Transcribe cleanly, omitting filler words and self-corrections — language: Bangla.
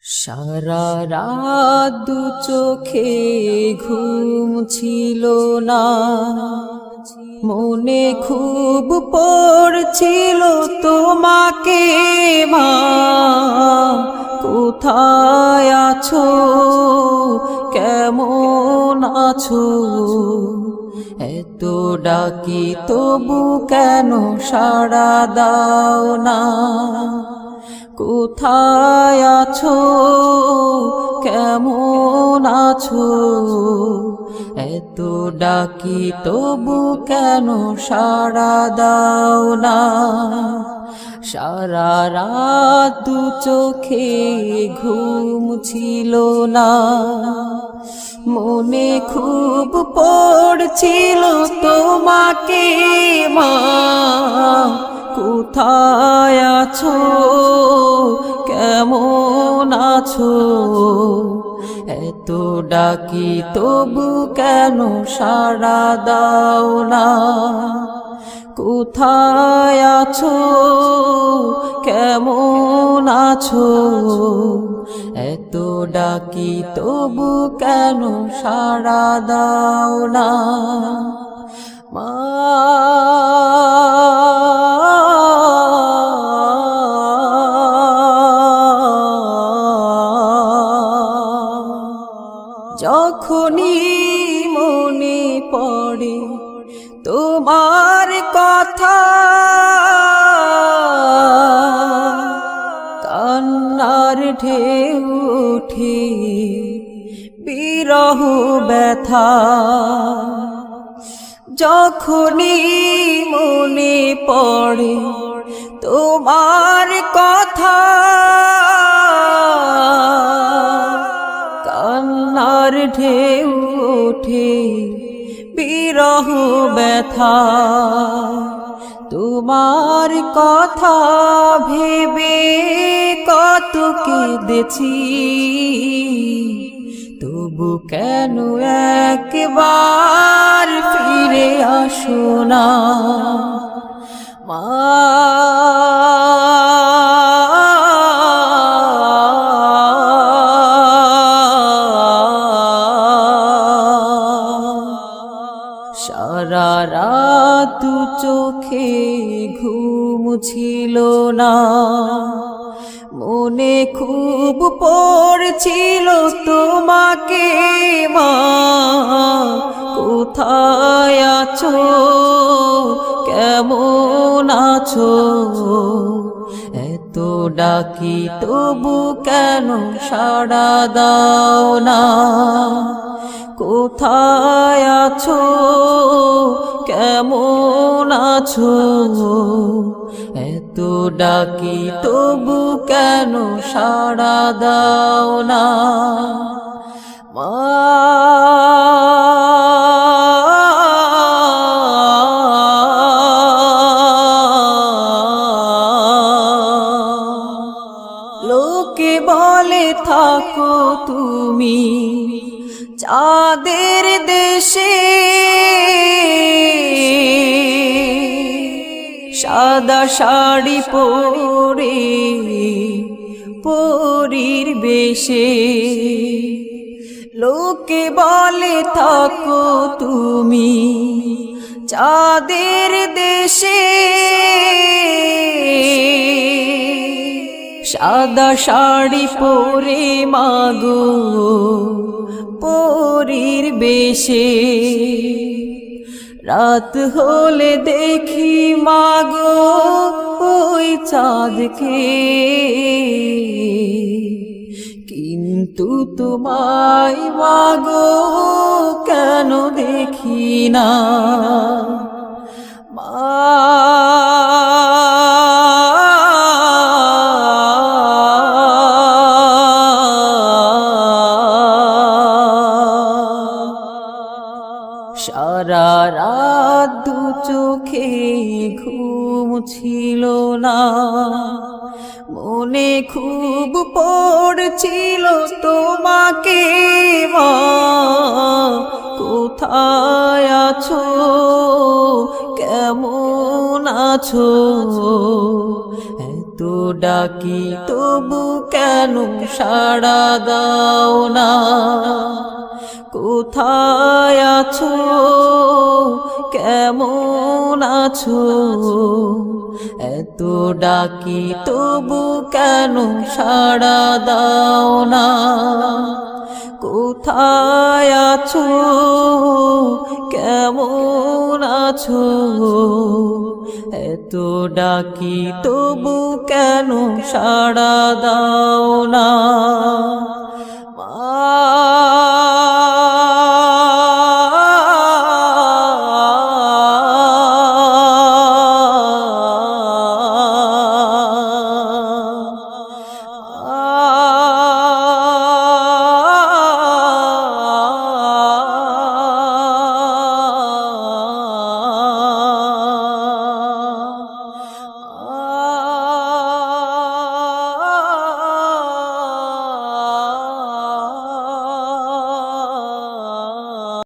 সারা রাত দু চোখে ঘুম ছিল না, মনে খুব পড়ছিল তোমাকে মা। কোথায় আছো, কেমন আছো? এত ডাকি তবু কেন সাড়া দাও না? কোথায় আছো, কেমন আছো? এত ডাকি তবু কেন সাড়া দাও না? সারা রাত দু চোখে ঘুম ছিল না, মনে খুব পড়ছিল তোমাকে মা। কোথায় আছো, কেমন আছো? এত ডাকি তবু কেন সাড়া দাও না? কোথায় আছো, কেমন আছো? এত ডাকি তবু কেন সাড়া দাও না মা? যখনই মনে পড়ে তোমার কথা, কান্নার ঢেউ ওঠে বিরহ ব্যথা। যখনই মনে পড়ে তোমার কথা, কান্নার ঢেউ ওঠে বিরহ ব্যথা। তোমার কথা ভেবে কত কেঁদেছি, তবু কেন একবার ফিরে আসো না মা? সারা রাত দু চোখে ঘুম ছিল না, মনে খুব পড়ছিল তোমাকে মা। কোথায় আছো, কেমন আছো? এত ডাকি তবু কেন সাড়া দাও না? কোথায় আছো, কেমন আছো? এত ডাকি তবু কেন সাড়া দাও না মা? লোকে বলে থাকো তুমি চাঁদের দেশে, সাদা শাড়ি পরে পরীর বেশে। লোকে বলে থাকো তুমি চাঁদের দেশে, সাদা শাড়ি পরে মাগো পরীর বেশে। রাত হলে দেখি মাগো ওই চাঁদকে, কিন্তু তোমায় মাগো কেন দেখি না মা? সারা রাত দু চোখে ঘুম ছিল না, মনে খুব পড়ছিল তোমাকে মা। কোথায় আছো, কেমন আছো? এত ডাকি তবু কেন সাড়া দাও না কোথায় আছো কেমন আছো এত ডাকি তবু কেন সাড়া দাও না কোথায় আছো কেমন আছো এত ডাকি তবু কেন সাড়া দাও না